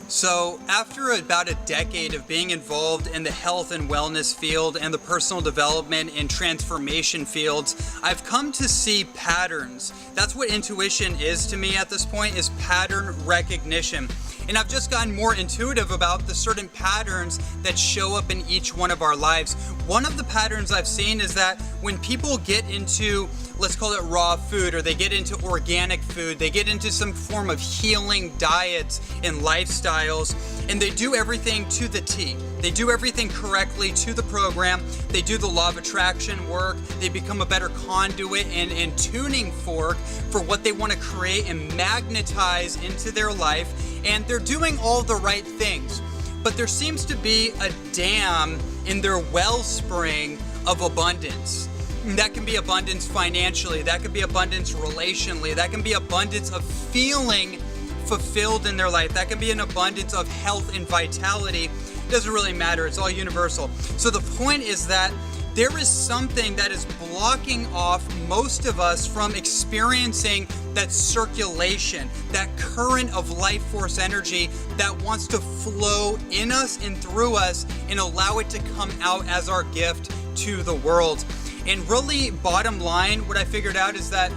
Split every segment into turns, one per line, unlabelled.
So after about a decade of being involved in the health and wellness field and the personal development and transformation fields, I've come to see patterns. That's what intuition is to me at this point, is pattern recognition. And I've just gotten more intuitive about the certain patterns that show up in each one of our lives. One of the patterns I've seen is that when people get into, let's call it raw food, or they get into organic food, they get into some form of healing diets and lifestyles, and they do everything to the T. They do everything correctly to the program. They do the law of attraction work. They become a better conduit and tuning fork for what they want to create and magnetize into their life. And they're doing all the right things. But there seems to be a dam in their wellspring of abundance. That can be abundance financially, that can be abundance relationally, that can be abundance of feeling fulfilled in their life, that can be an abundance of health and vitality. It doesn't really matter, it's all universal. So the point is that there is something that is blocking off most of us from experiencing that circulation, that current of life force energy that wants to flow in us and through us and allow it to come out as our gift to the world. And really, bottom line, what I figured out is that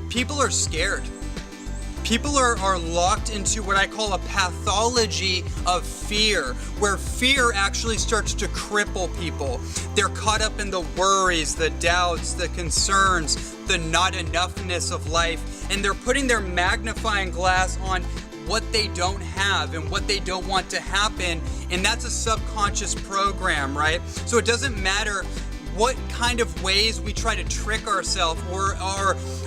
people are scared. People are locked into what I call a pathology of fear, where fear actually starts to cripple people. They're caught up in the worries, the doubts, the concerns, the not enoughness of life, and they're putting their magnifying glass on what they don't have and what they don't want to happen, and that's a subconscious program, right? So it doesn't matter what kind of ways we try to trick ourselves, or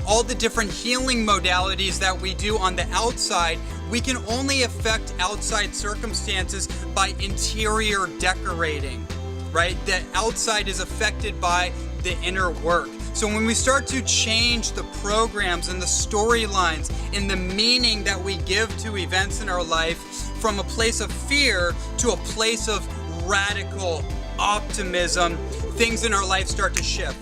all the different healing modalities that we do on the outside. We can only affect outside circumstances by interior decorating, right? The outside is affected by the inner work. So when we start to change the programs and the storylines and the meaning that we give to events in our life from a place of fear to a place of radical optimism, things in our life start to shift.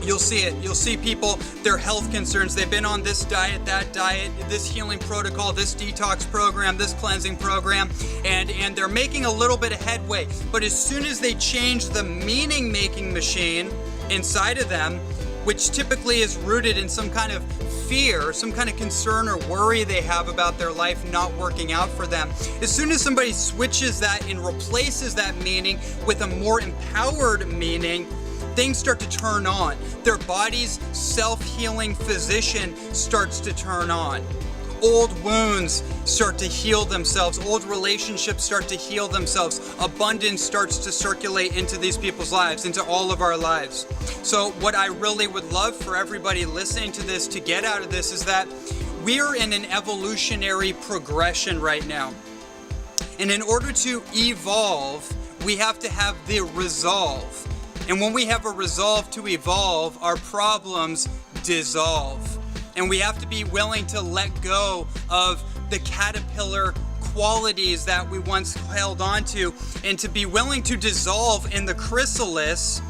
You'll see it. You'll see people, their health concerns, they've been on this diet, that diet, this healing protocol, this detox program, this cleansing program, and they're making a little bit of headway. But as soon as they change the meaning-making machine inside of them, which typically is rooted in some kind of fear, some kind of concern or worry they have about their life not working out for them. As soon as somebody switches that and replaces that meaning with a more empowered meaning, things start to turn on. Their body's self-healing physician starts to turn on. Old wounds start to heal themselves. Old relationships start to heal themselves. Abundance starts to circulate into these people's lives, into all of our lives. So what I really would love for everybody listening to this to get out of this is that we're in an evolutionary progression right now. And in order to evolve, we have to have the resolve. And when we have a resolve to evolve, our problems dissolve. And we have to be willing to let go of the caterpillar qualities that we once held on to, and to be willing to dissolve in the chrysalis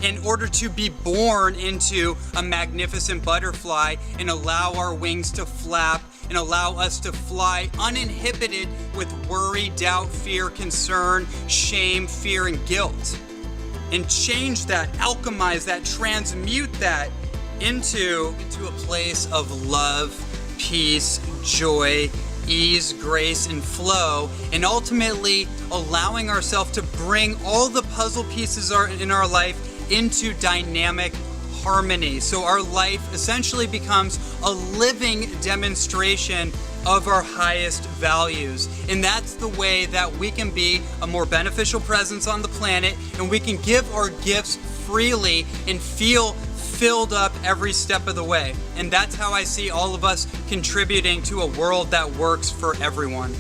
in order to be born into a magnificent butterfly and allow our wings to flap and allow us to fly uninhibited with worry, doubt, fear, concern, shame, fear, and guilt. And change that, alchemize that, transmute that into a place of love, peace, joy, ease, grace, and flow, and ultimately allowing ourselves to bring all the puzzle pieces in our life into dynamic harmony. So our life essentially becomes a living demonstration of our highest values. And that's the way that we can be a more beneficial presence on the planet, and we can give our gifts freely and feel filled up every step of the way. And that's how I see all of us contributing to a world that works for everyone.